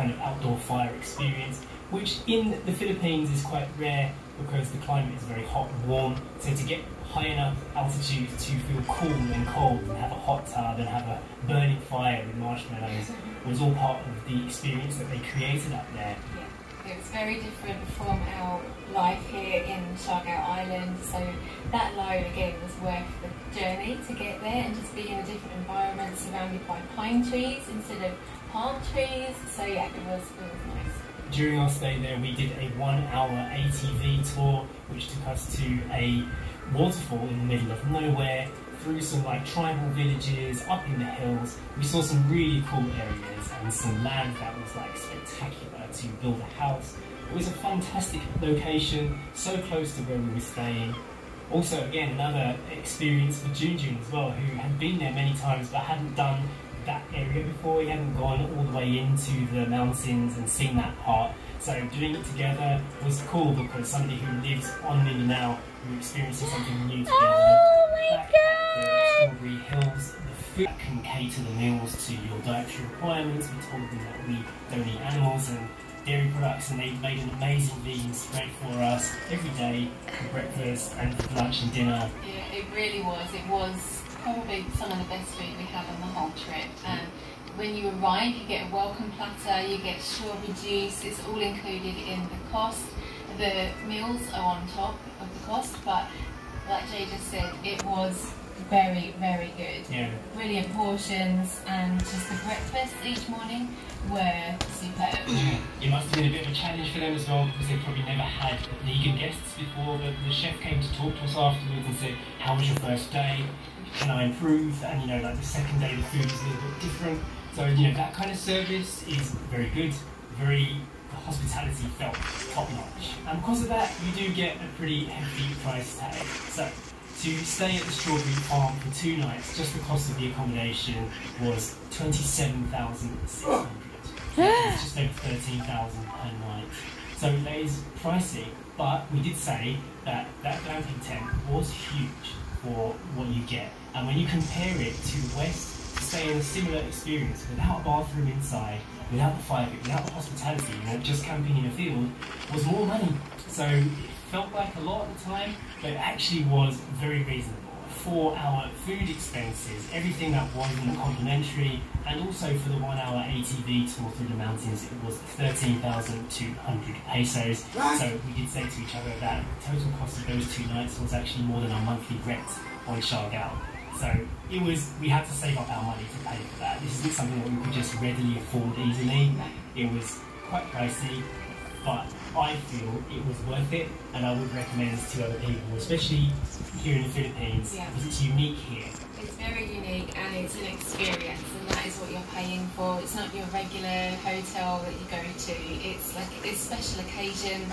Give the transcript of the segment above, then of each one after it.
kind of outdoor fire experience, which in the Philippines is quite rare because the climate is very hot and warm. So to get high enough altitude to feel cool and cold and have a hot tub and have a burning fire with marshmallows was all part of the experience that they created up there. Yeah, it was very different from our life here in Siargao Island, so that alone again was worth the journey to get there and just be in a different environment surrounded by pine trees instead of palm trees. So yeah, it was nice. During our stay there, we did a 1-hour ATV tour, which took us to a waterfall in the middle of nowhere, through some like tribal villages, up in the hills. We saw some really cool areas and some land that was like spectacular to build a house. It was a fantastic location, so close to where we were staying. Also, again, another experience for Junjun as well, who had been there many times but hadn't done that area before. He hadn't gone all the way into the mountains and seen that part. So doing it together was cool because somebody who lives on Mindanao, we were experiencing something new together. Oh my Back God! at the Strawberry Hills, the food can cater the meals to your dietary requirements. We told them that we don't eat animals and dairy products, and they made an amazing vegan spread for us every day for breakfast and for lunch and dinner. Yeah, it really was. It was probably some of the best food we had on the whole trip. And when you arrive, you get a welcome platter, you get strawberry juice. It's all included in the cost. The meals are on top of the cost, but like Jay just said, it was very, very good. Yeah. Brilliant portions, and just the breakfast each morning were superb. It must have been a bit of a challenge for them as well because they probably never had vegan guests before. The chef came to talk to us afterwards and said, "How was your first day? Can I improve?" And you know, like the second day the food is a little bit different. So you know, that kind of service is very good. The hospitality felt top notch. And because of that, you do get a pretty hefty price tag. So to stay at the Strawberry Farm for 2 nights, just the cost of the accommodation was 27,600. It's just over 13,000 per night. So that is pricey, but we did say that that glamping tent was huge for what you get. And when you compare it to the West, to stay in a similar experience without a bathroom inside, without the fire pit, without the hospitality, you know, just camping in a field, was more money. So it felt like a lot at the time, but it actually was very reasonable. For our food expenses, everything that wasn't complimentary, and also for the 1-hour ATV tour through the mountains, it was 13,200 pesos. So we did say to each other that the total cost of those 2 nights was actually more than our monthly rent on Siargao. So it was, we had to save up our money to pay for that. This isn't something that we could just readily afford easily. It was quite pricey, but I feel it was worth it, and I would recommend this to other people, especially here in the Philippines, because it's unique here. It's very unique and it's an experience, and that is what you're paying for. It's not your regular hotel that you go to. It's like a special occasion.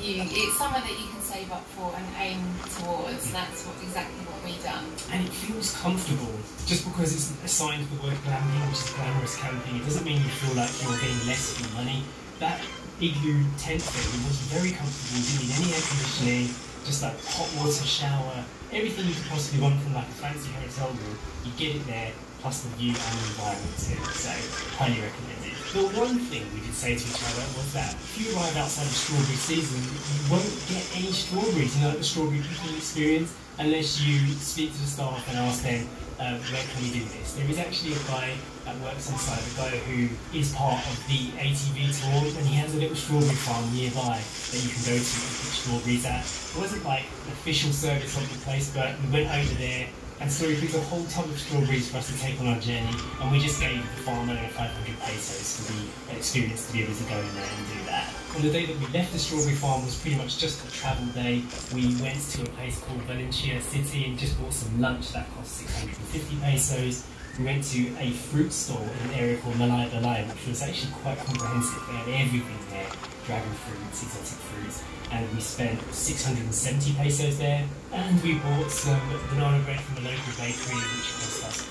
It's somewhere that you can save up for and aim towards. That's exactly what we've done. And it feels comfortable. Just because it's assigned the word glamping, which is glamorous camping, it doesn't mean you feel like you're getting less for your money. That igloo tent thing was very comfortable. You didn't need any air conditioning, just like hot water shower, everything you could possibly want from like a fancy hotel room. You get it there, plus the view and the environment too. So highly recommend it. The one thing we did say to each other was that if you arrive outside of strawberry season, you won't get any strawberries, you know, like the strawberry picking experience, unless you speak to the staff and ask them, where can we do this? There is actually a guy that works inside, a guy who is part of the ATV tour, and he has a little strawberry farm nearby that you can go to and pick strawberries at. It wasn't like an official service of the place, but we went over there and so he picked a whole tub of strawberries for us to take on our journey, and we just gave the farmer 500 pesos for the experience to be able to go in there and do that. On the day that we left the strawberry farm was pretty much just a travel day. We went to a place called Valencia City and just bought some lunch that cost 650 pesos. We went to a fruit stall in an area called Malay Balay, which was actually quite comprehensive. They had everything there, dragon fruits, exotic fruits, and we spent 670 pesos there. And we bought some banana bread from a local bakery, which cost us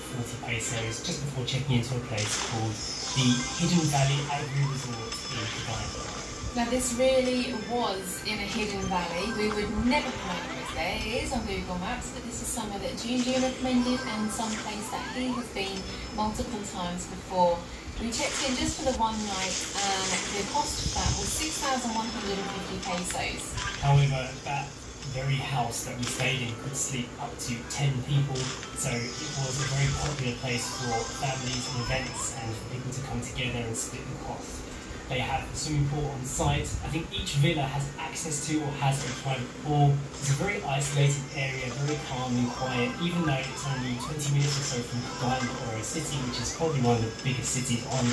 40 pesos, just before checking into a place called the Hidden Valley Agri Resort in Gardenscapes. Now this really was in a hidden valley. We would never have known it was there. It is on Google Maps, but this is somewhere that Junjun recommended and some place that he has been multiple times before. We checked in just for the one night, and the cost of that was 6,150 pesos. However, that very house that we stayed in could sleep up to 10 people, so it was a very popular place for families and events and for people to come together and split the cost. They have a swimming pool on site. I think each villa has access to or has a private pool. It's a very isolated area, very calm and quiet, even though it's only 20 minutes or so from Gardenscapes, or a city which is probably one of the biggest cities on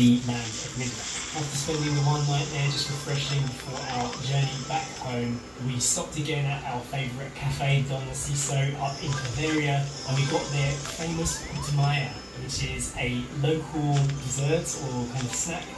the land of Midland. After spending the one night there, just refreshing before our journey back home, we stopped again at our favourite cafe, Don Ciso, up in Bavaria, and we got their famous putamaya, which is a local dessert or kind of snack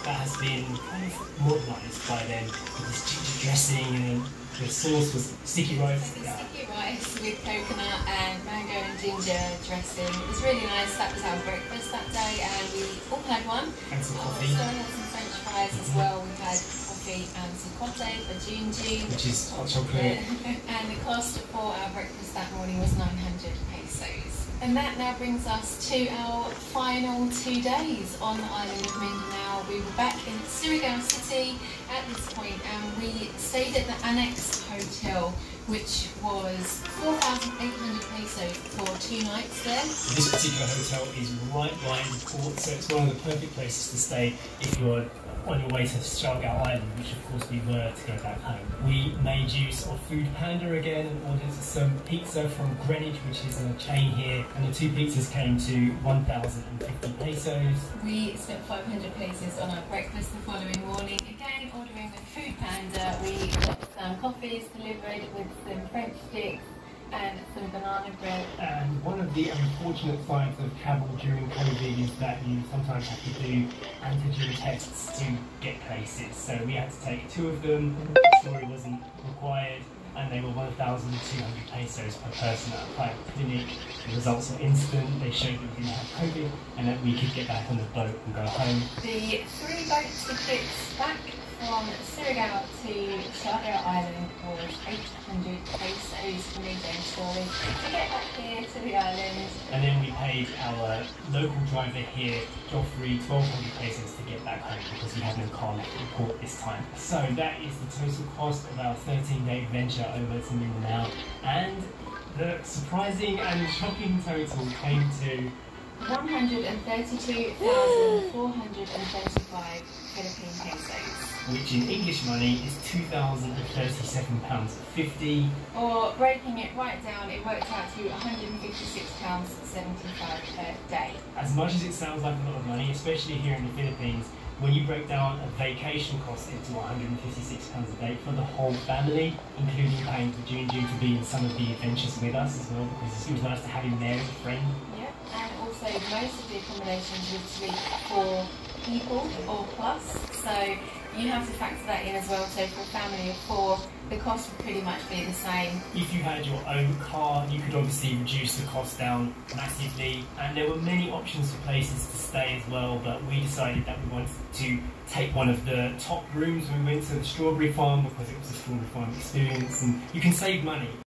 that has been kind of modernised by them with this ginger dressing, and the sauce was sticky rice. Sticky rice with coconut and mango and ginger dressing. It was really nice. That was our breakfast that day, and we all had one. And some coffee. So we had some French fries as well. We had coffee and some cotte for ginger, which is hot chocolate. And the cost for our breakfast that morning was 900 pesos. And that now brings us to our final 2 days on the island of Mindanao. We were back in Surigao City at this point, and we stayed at the Annex Hotel, which was 4,800 pesos for 2 nights there. This particular hotel is right by the port, so it's one of the perfect places to stay if you're on your way to Surigao Island, which of course we were to go back home. We made use of Food Panda again and ordered some pizza from Greenwich, which is a chain here, and the 2 pizzas came to 1,050 pesos. We spent 500 pesos on our breakfast the following morning, again ordering with Food Panda. We got some coffees delivered with some French sticks and some banana bread. And one of the unfortunate sides of travel during COVID is that you sometimes have to do antigen tests to get places. So we had to take 2 of them. The story wasn't required, and they were 1,200 pesos per person at a private clinic. The results were instant. They showed that we didn't have COVID and that we could get back on the boat and go home. The 3 boat tickets back from Surigao to Surigao Island was 800 pesos for me, James Story, to get back here to the island. And then we paid our local driver here, Joffrey, 1,200 pesos to get back home because we had no car left in port this time. So that is the total cost of our 13-day adventure over to Mindanao. And the surprising and shocking total came to 132,435 Philippine pesos. Which in English money is £2,037.50. Or breaking it right down, it worked out to £156.75 per day. As much as it sounds like a lot of money, especially here in the Philippines, when you break down a vacation cost into £156 a day for the whole family, including paying for Junju to be in some of the adventures with us as well, because it was nice to have him there as a friend. Yep, and also most of the accommodations would sleep for people or plus, so you have to factor that in as well. So for a family of 4, the cost would pretty much be the same. If you had your own car, you could obviously reduce the cost down massively, and there were many options for places to stay as well, but we decided that we wanted to take one of the top rooms when we went to the strawberry farm because it was a strawberry farm experience and you can save money.